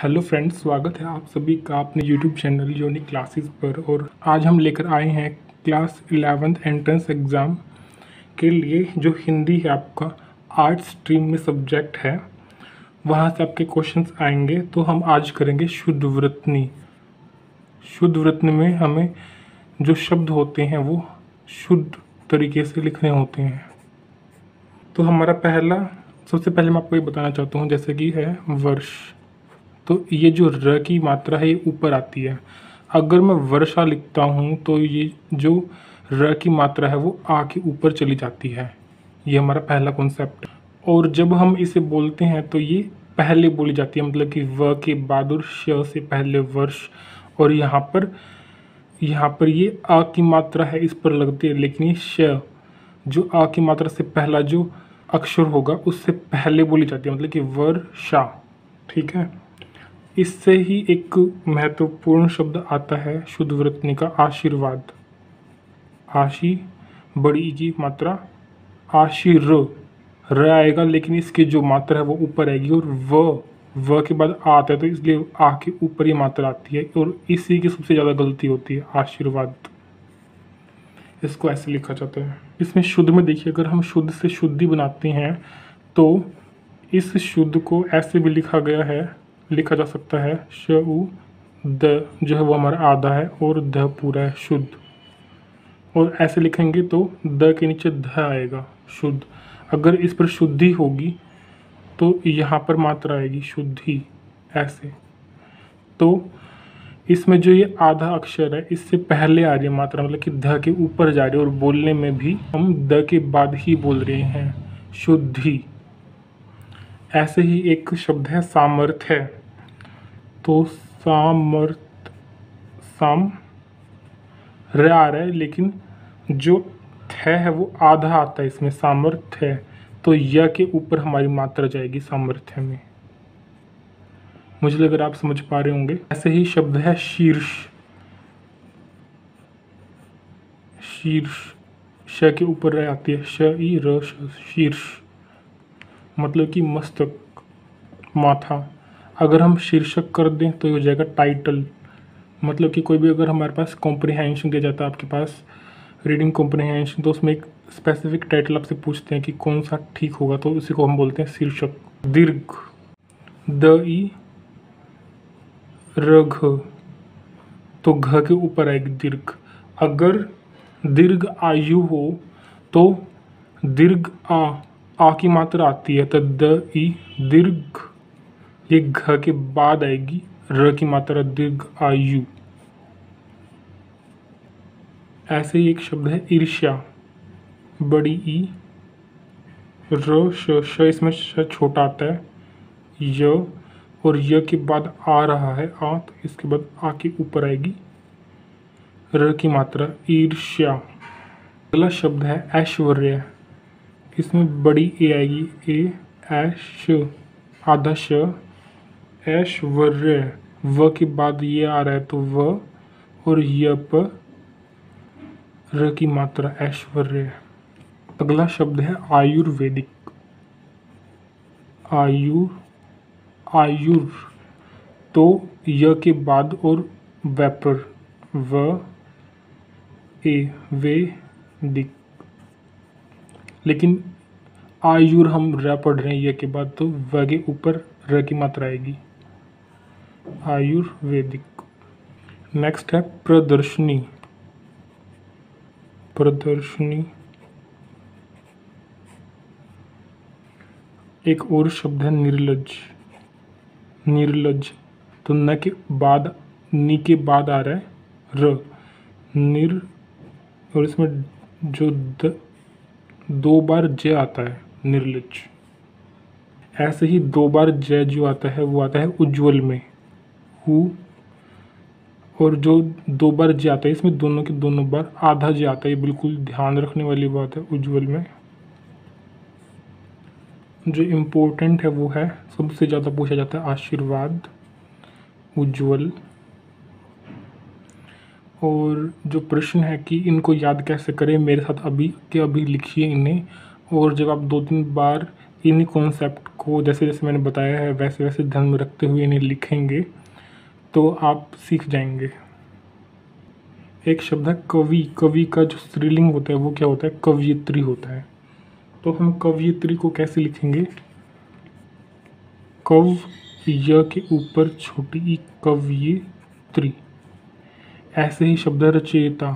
Hello friends, स्वागत है आप सभी का अपने यूट्यूब चैनल यूनिक क्लासेस पर। और आज हम लेकर आए हैं क्लास 11th एंट्रेंस एग्ज़ाम के लिए जो हिंदी है आपका आर्ट स्ट्रीम में सब्जेक्ट है, वहाँ से आपके क्वेश्चंस आएंगे। तो हम आज करेंगे शुद्ध वृत्तनी। शुद्ध वृत्तनी में हमें जो शब्द होते हैं वो शुद्ध तरीके से लिखने होते हैं। तो हमारा सबसे पहले मैं आपको ये बताना चाहता हूँ, जैसे कि है वर्ष। तो ये जो र की मात्रा है ये ऊपर आती है। अगर मैं वर्षा लिखता हूँ तो ये जो र की मात्रा है वो आ के ऊपर चली जाती है। ये हमारा पहला कॉन्सेप्ट। और जब हम इसे बोलते हैं तो ये पहले बोली जाती है, मतलब कि व के बाद और श से पहले वर्ष। और यहाँ पर ये आ की मात्रा है, इस पर लगती है, लेकिन ये श जो आ की मात्रा से पहला जो अक्षर होगा उससे पहले बोली जाती है, मतलब कि वर्षा। ठीक है। इससे ही एक महत्वपूर्ण शब्द आता है शुद्ध वृत्तनी का, आशीर्वाद। आशी बड़ी ई की मात्रा आशीर र आएगा, लेकिन इसकी जो मात्रा है वो ऊपर आएगी। और व के बाद आ आता है, तो इसलिए आ के ऊपर ये मात्रा आती है। और इसी की सबसे ज़्यादा गलती होती है, आशीर्वाद। इसको ऐसे लिखा जाता है। इसमें शुद्ध में देखिए, अगर हम शुद्ध से शुद्धि बनाते हैं तो इस शुद्ध को ऐसे भी लिखा जा सकता है श उ द, जो है वो हमारा आधा है, और द पूरा है, शुद्ध। और ऐसे लिखेंगे तो द के नीचे ध आएगा, शुद्ध। अगर इस पर शुद्धि होगी तो यहाँ पर मात्रा आएगी शुद्धि, ऐसे। तो इसमें जो ये आधा अक्षर है इससे पहले आ रही है मात्रा, मतलब कि ध के ऊपर जा रही है। और बोलने में भी हम द के बाद ही बोल रहे हैं, शुद्धि। ऐसे ही एक शब्द है सामर्थ्य। तो साम र आ रहा है, लेकिन जो थ है वो आधा आता है इसमें, सामर्थ्य। तो य के ऊपर हमारी मात्रा जाएगी सामर्थ्य में। मुझे लग रहा है आप समझ पा रहे होंगे। ऐसे ही शब्द है शीर्ष। शीर्ष श के ऊपर रह आती है, श ई र शीर्ष, मतलब कि मस्तक, माथा। अगर हम शीर्षक कर दें तो ये हो जाएगा टाइटल। मतलब कि कोई भी अगर हमारे पास कॉम्प्रिहेंशन दिया जाता है, आपके पास रीडिंग कॉम्प्रिहेंशन, तो उसमें एक स्पेसिफिक टाइटल आपसे पूछते हैं कि कौन सा ठीक होगा, तो उसी को हम बोलते हैं शीर्षक। दीर्घ, द ई र घ, तो घ के ऊपर आएगी दीर्घ। अगर दीर्घ आयु हो तो दीर्घ आ की मात्रा आती है, तो द ई दीर्घ, ये घ के बाद आएगी र की मात्रा, दीर्घ आयु। ऐसे ही एक शब्द है ईर्ष्या। बड़ी ई र श इसमें श छोटा आता है, य, और य के बाद आ रहा है आ, तो इसके बाद आ के ऊपर आएगी र की मात्रा, ईर्ष्या। अगला शब्द है ऐश्वर्य। इसमें बड़ी ए आएगी, ए ऐश, आधा श, ऐश्वर्य। व के बाद ये आ रहा है तो व, और य पर र की मात्रा, ऐश्वर्य। अगला शब्द है आयुर्वेदिक। आयुर, तो य के बाद और वेपर, व ए वेदिक। लेकिन आयुर हम र पढ़ रहे हैं य के बाद, तो व के ऊपर र की मात्रा आएगी, आयुर्वेदिक। नेक्स्ट है प्रदर्शनी। प्रदर्शनी एक और शब्द है निर्लज। निर्लज, तो न के बाद, नी के बाद आ रहा है र, निर, और इसमें जो दो बार ज आता है, निर्लज। ऐसे ही दो बार ज जो आता है वो आता है उज्ज्वल में, हु, और जो दो बार ज आता है इसमें दोनों के दोनों बार आधा ज आता है। ये बिल्कुल ध्यान रखने वाली बात है। उज्ज्वल में जो इम्पोर्टेंट है वो है, सबसे ज़्यादा पूछा जाता है, आशीर्वाद, उज्ज्वल। और जो प्रश्न है कि इनको याद कैसे करें, मेरे साथ अभी के अभी लिखिए इन्हें, और जब आप 2-3 बार इन्हीं कॉन्सेप्ट को जैसे जैसे मैंने बताया है वैसे वैसे ध्यान में रखते हुए इन्हें लिखेंगे तो आप सीख जाएंगे। एक शब्द है कवि। कवि का जो स्त्रीलिंग होता है वो क्या होता है? कवयित्री होता है। तो हम कवयित्री को कैसे लिखेंगे? कव य के ऊपर छोटी ई, कवयित्री। ऐसे ही शब्द है रचयिता।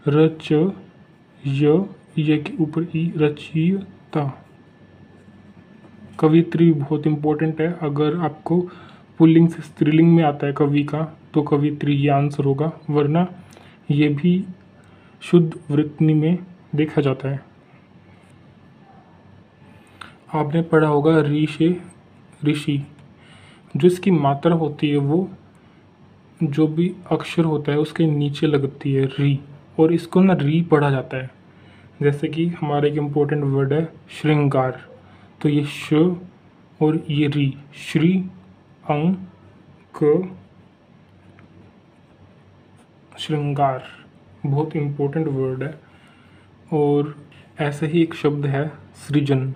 रच य के ऊपर ई, रचयिता। कवित्री बहुत इंपॉर्टेंट है। अगर आपको पुल्लिंग से स्त्रीलिंग में आता है कवि का तो कवित्री ये आंसर होगा, वरना ये भी शुद्ध वृत्तनी में देखा जाता है। आपने पढ़ा होगा री से ऋषि। जो इसकी मात्रा होती है वो जो भी अक्षर होता है उसके नीचे लगती है री, और इसको ना री पढ़ा जाता है। जैसे कि हमारे एक इम्पोर्टेंट वर्ड है श्रृंगार, तो ये श और ये री, श्री अंक श्रृंगार, बहुत इम्पोर्टेंट वर्ड है। और ऐसे ही एक शब्द है सृजन,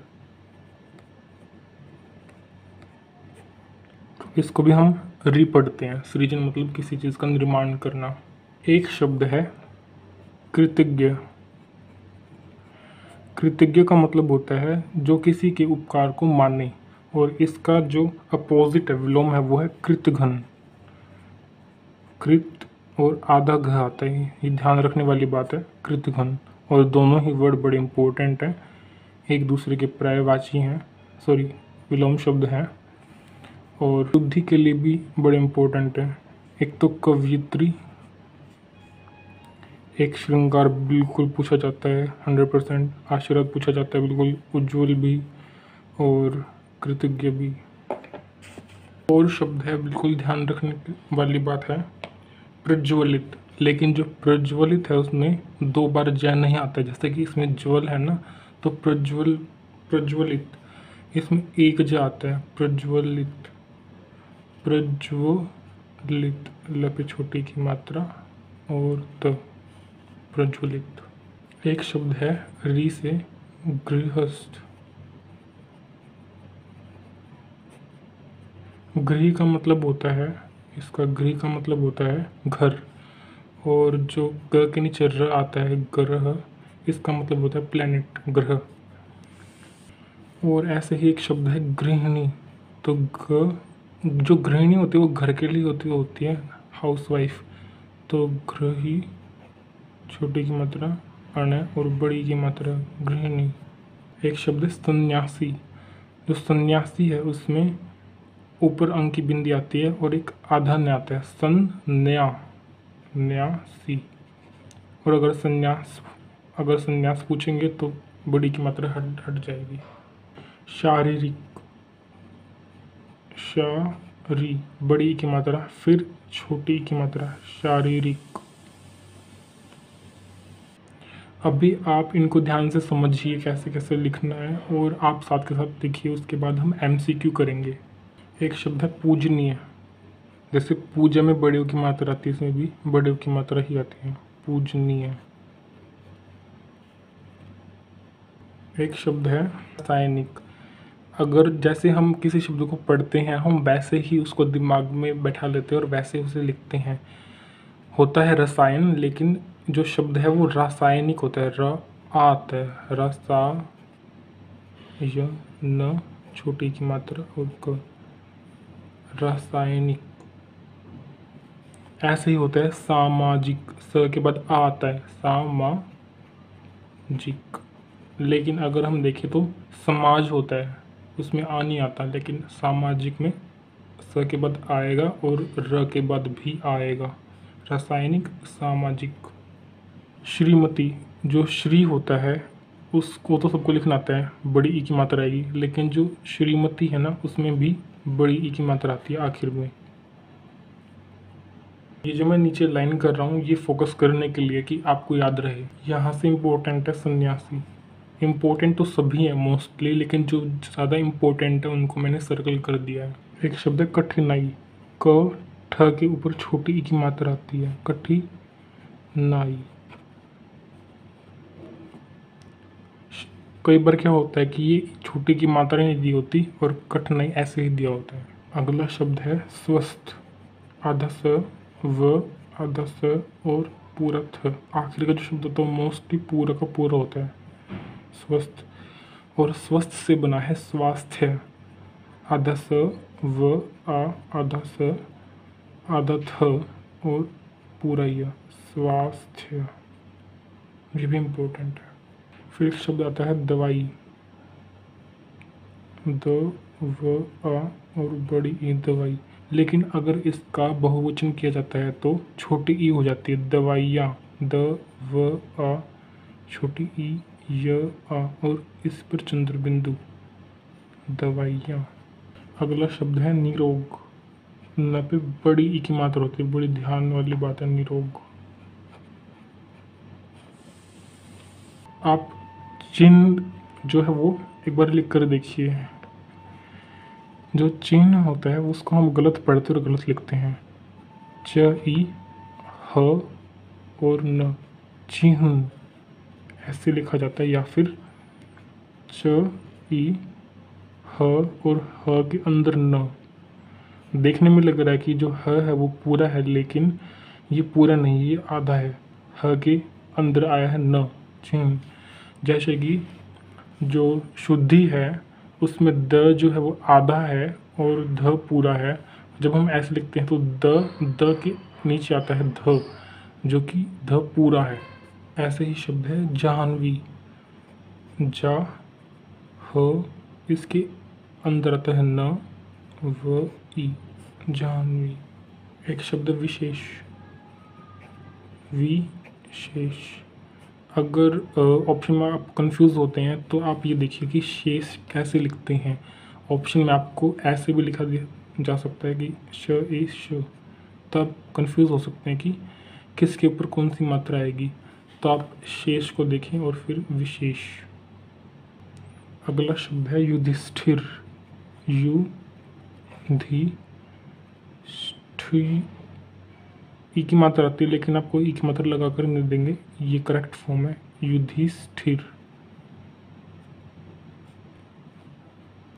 इसको भी हम री पढ़ते हैं। सृजन मतलब किसी चीज़ का निर्माण करना। एक शब्द है कृतज्ञ। कृतज्ञ का मतलब होता है जो किसी के उपकार को माने, और इसका जो अपोजिट है, विलोम है, वो है कृतघ्न। कृत और आधा घ आता है, ये ध्यान रखने वाली बात है, कृतघ्न। और दोनों ही वर्ड बड़े इंपॉर्टेंट हैं, एक दूसरे के पर्यायवाची हैं, विलोम शब्द हैं, और शुद्धि के लिए भी बड़े इंपॉर्टेंट है। एक तो कवयित्री, एक श्रृंगार बिल्कुल पूछा जाता है 100%, आशीर्वाद पूछा जाता है बिल्कुल, उज्ज्वल भी, और कृतज्ञ भी। और शब्द है बिल्कुल ध्यान रखने वाली बात है प्रज्वलित। लेकिन जो प्रज्वलित है उसमें 2 बार ज नहीं आता, जैसे कि इसमें ज्वल है ना, तो प्रज्वलित, इसमें एक ज आता है, प्रज्वलित। प्रज्वलित, ल पे छोटी की मात्रा और त, प्रज्वलित। एक शब्द है री से गृहस्थ। गृह का मतलब होता है, इसका गृह का मतलब होता है घर, और जो ग के नीचे र आता है ग्रह, इसका मतलब होता है प्लैनेट, ग्रह। और ऐसे ही एक शब्द है गृहिणी। तो जो गृहिणी होती है वो घर के लिए होती है हाउसवाइफ। तो गृही, छोटी की मात्रा अण और बड़ी की मात्रा गृहिणी। एक शब्द है सन्यासी। जो सन्यासी है उसमें ऊपर अंक की बिंदी आती है और एक आधा न्या आता है, न्यासी। और अगर संन्यास पूछेंगे तो बड़ी की मात्रा हट जाएगी। शारीरिक, शारी, बड़ी की मात्रा फिर छोटी की मात्रा, शारीरिक। अभी आप इनको ध्यान से समझिए कैसे कैसे लिखना है, और आप साथ के साथ लिखिए, उसके बाद हम MCQ करेंगे। एक शब्द है पूजनीय। जैसे पूजा में बड़े की मात्रा आती है, इसमें भी बड़े की मात्रा ही आती है, पूजनीय। एक शब्द है रासायनिक। अगर जैसे हम किसी शब्द को पढ़ते हैं हम वैसे ही उसको दिमाग में बैठा लेते हैं और वैसे उसे लिखते हैं। होता है रसायन, लेकिन जो शब्द है वो रासायनिक होता है, र आता है, रसा य न, छोटी की मात्रा और क, रासायनिक। ऐसे ही होता है सामाजिक, स के बाद आ आता है, सामाजिक। लेकिन अगर हम देखें तो समाज होता है, उसमें आ नहीं आता, लेकिन सामाजिक में स के बाद आएगा और र के बाद भी आएगा, रासायनिक, सामाजिक। श्रीमती, जो श्री होता है उसको तो सबको लिखना आता है, बड़ी ई की मात्रा आएगी, लेकिन जो श्रीमती है ना उसमें भी बड़ी ई की मात्रा आती है आखिर में। ये जो मैं नीचे लाइन कर रहा हूँ ये फोकस करने के लिए कि आपको याद रहे। यहाँ से इम्पोर्टेंट है सन्यासी। इम्पोर्टेंट तो सभी हैं मोस्टली, लेकिन जो ज़्यादा इम्पोर्टेंट है उनको मैंने सर्कल कर दिया है। एक शब्द है कठिनाई। क ठ के ऊपर छोटी ई की मात्रा आती है, कठिनाई। कई बार क्या होता है कि ये छोटी की मात्रा नहीं दी होती और कठिनाई ऐसे ही दिया होता है। अगला शब्द है स्वस्थ, आधा स, व, आधा स और पूरा थ। आखिर का जो शब्द होता है मोस्टली पूरा का पूरा होता है, स्वस्थ। और स्वस्थ से बना है स्वास्थ्य, आधा स, व, आ, आधा स, आधा थ और पूरा य, स्वास्थ्य। ये भी इम्पोर्टेंट है। फिर एक शब्द आता है दवाई, द, व, आ और बड़ी ई, दवाई। लेकिन अगर इसका बहुवचन किया जाता है तो छोटी ई हो जाती है, दवाइयाँ, द, व, आ, छोटी ई, य, आ और इस पर चंद्र बिंदु, दवाइयाँ। अगला शब्द है निरोग, न पे बड़ी ई की मात्रा होती है, बड़ी ध्यान वाली बात है निरोग। आप चिन्ह जो है वो एक बार लिख कर देखिए। जो चिन्ह होता है उसको हम गलत पढ़ते और गलत लिखते हैं, च, ई, ह और न, चिन्ह ऐसे लिखा जाता है, या फिर च, ई, ह और ह के अंदर न। देखने में लग रहा है कि जो ह है वो पूरा है, लेकिन ये पूरा नहीं, ये आधा है। ह के अंदर आया है न, चिन्ह। जैसे कि जो शुद्धि है उसमें द जो है वो आधा है और ध पूरा है। जब हम ऐसे लिखते हैं तो द के नीचे आता है ध, जो कि ध पूरा है। ऐसे ही शब्द है जाह्नवी, जा, ह, इसके अंदर आता है न, व, ई, जाह्नवी। एक शब्द विशेष, विशेष। अगर ऑप्शन में आप कंफ्यूज होते हैं तो आप ये देखिए कि शेष कैसे लिखते हैं। ऑप्शन में आपको ऐसे भी लिखा जा सकता है कि श, ए, श। तो आप कंफ्यूज हो सकते हैं कि किसके ऊपर कौन सी मात्रा आएगी, तो आप शेष को देखें और फिर विशेष। अगला शब्द है युधिष्ठिर, यु, धी, ष्ठी। ई की मात्रा आती है लेकिन आपको ई की मात्रा लगाकर नहीं देंगे, ये करेक्ट फॉर्म है, युधिष्ठिर।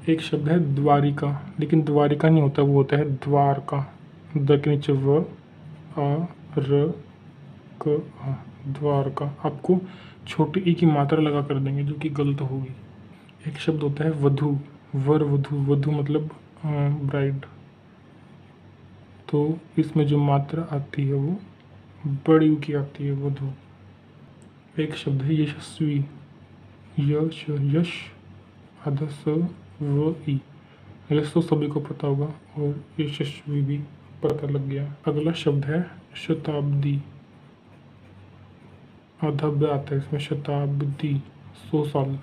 एक शब्द है द्वारिका, लेकिन द्वारिका नहीं होता, वो होता है द्वारका, द के नीचे व, आ, र, क, आ, द्वारका। आपको छोटी ई की मात्रा लगा कर देंगे जो कि गलत होगी। एक शब्द होता है वधू, वर वधू, वधू मतलब ब्राइड, तो इसमें जो मात्रा आती है वो बड़ी ऊ की आती है, वधू। एक शब्द है यशस्वी, यश, यश, आधा स, व, ई। यश तो सभी को पता होगा और यशस्वी भी पता लग गया। अगला शब्द है शताब्दी, आधा ब आता है इसमें, शताब्दी, 100 साल।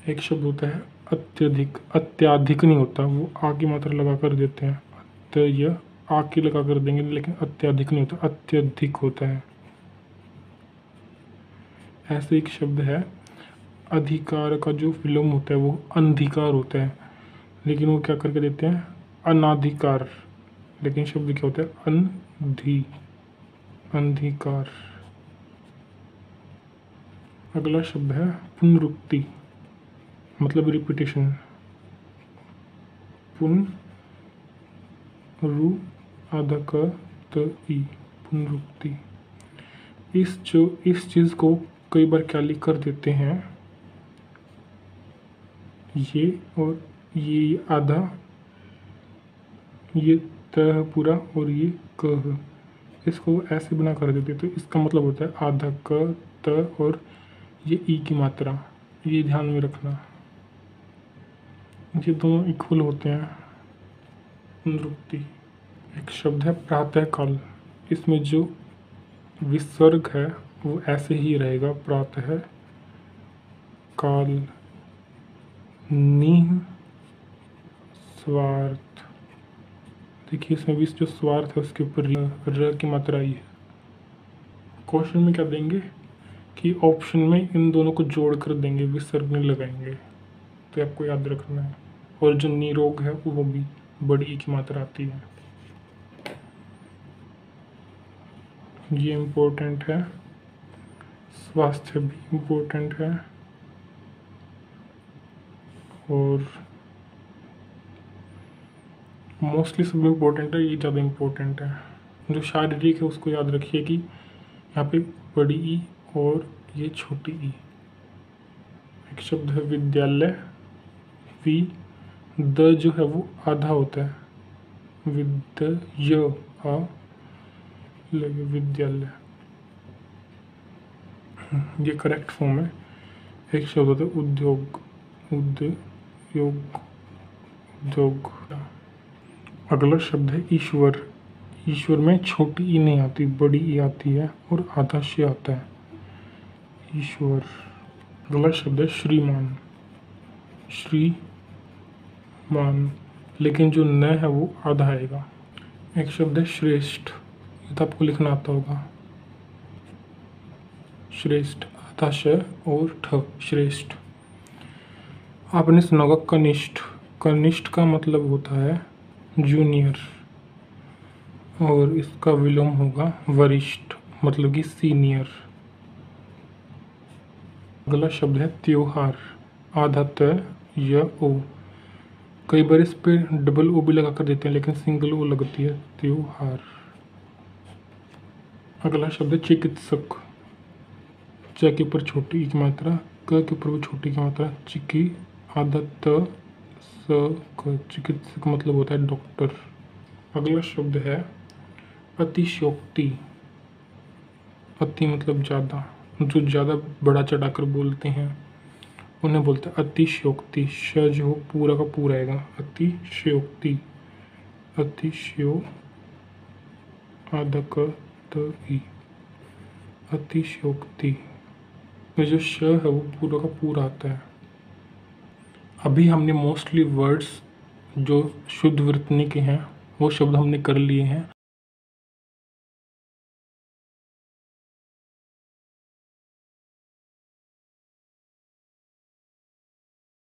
एक शब्द होता है अत्यधिक, अत्याधिक नहीं होता, वो आ की मात्रा लगा कर देते हैं, अत्य, आ की लगा कर देंगे, लेकिन अत्याधिक नहीं होता, अत्यधिक होता है। ऐसे एक शब्द है अधिकार का जो विलोम होता है वो अंधिकार होता है, लेकिन वो क्या करके देते हैं, अनाधिकार, लेकिन शब्द क्या होता है, अंधी, अंधिकार। अगला शब्द है पुनरुक्ति, मतलब रिपीटेशन, पुन, रु, आधा क, त, ई, पुनरुक्ति। इस चीज़ को कई बार क्या लिख कर देते हैं, ये और ये आधा, ये त पूरा और ये क, इसको ऐसे बना कर देते, तो इसका मतलब होता है आधा क, त और ये ई की मात्रा, ये ध्यान में रखना, ये दोनों इक्वल होते हैं, पुनरुक्ति। एक शब्द है प्रातःकाल, इसमें जो विसर्ग है वो ऐसे ही रहेगा, प्रातः काल, निह, स्वार्थ। देखिए इसमें भी जो स्वार्थ है उसके ऊपर र की मात्रा आई है। क्वेश्चन में क्या देंगे कि ऑप्शन में इन दोनों को जोड़ कर देंगे, विसर्ग नहीं लगाएंगे, तो आपको याद रखना है। और जो निरोग है वो भी बड़ी ई की मात्रा आती है, ये इम्पोर्टेंट है। स्वास्थ्य भी इम्पोर्टेंट है। और मोस्टली सब इम्पोर्टेंट है, ये ज़्यादा इम्पोर्टेंट है। जो शारीरिक है उसको याद रखिए कि यहाँ पे बड़ी ई और ये छोटी ई। एक शब्द है विद्यालय, वि द जो है वो आधा होता है, विद्य आ लगे विद्यालय, ये करेक्ट फॉर्म है। एक शब्द होता है उद्योग, उद्योग उद्योग। अगला शब्द है ईश्वर। ईश्वर में छोटी ई नहीं आती, बड़ी ई आती है और आधा से आता है, ईश्वर। अगला शब्द है श्रीमान, श्रीमान, लेकिन जो न है वो आधा आएगा। एक शब्द है श्रेष्ठ, ये तो आपको लिखना आता होगा, श्रेष्ठ, आधा श और ठ, श्रेष्ठ। आपने सुना होगा कनिष्ठ। कनिष्ठ का मतलब होता है जूनियर और इसका विलोम होगा वरिष्ठ, मतलब कि सीनियर। अगला शब्द है त्योहार, आधा त या ओ। कई बार इस पे डबल ओ भी लगा कर देते हैं लेकिन सिंगल ओ लगती है, त्योहार। अगला शब्द है चिकित्सक। च के ऊपर छोटी ई की मात्रा, क के ऊपर भी छोटी की मात्रा, चिकी, आधा त स क, चिकित्सक मतलब होता है डॉक्टर। अगला शब्द है अतिशयोक्ति। अति मतलब ज़्यादा, जो ज़्यादा बड़ा चढ़ाकर बोलते हैं उन्हें बोलते हैं अतिशयोक्ति। श जो हो पूरा का पूरा आएगा, अतिशयोक्ति, अतिशयो आधा क त ई, अतिशयोक्ति। तो जो श है वो पूरा का पूरा आता है। अभी हमने मोस्टली वर्ड्स जो शुद्ध वर्तनी के हैं वो शब्द हमने कर लिए हैं।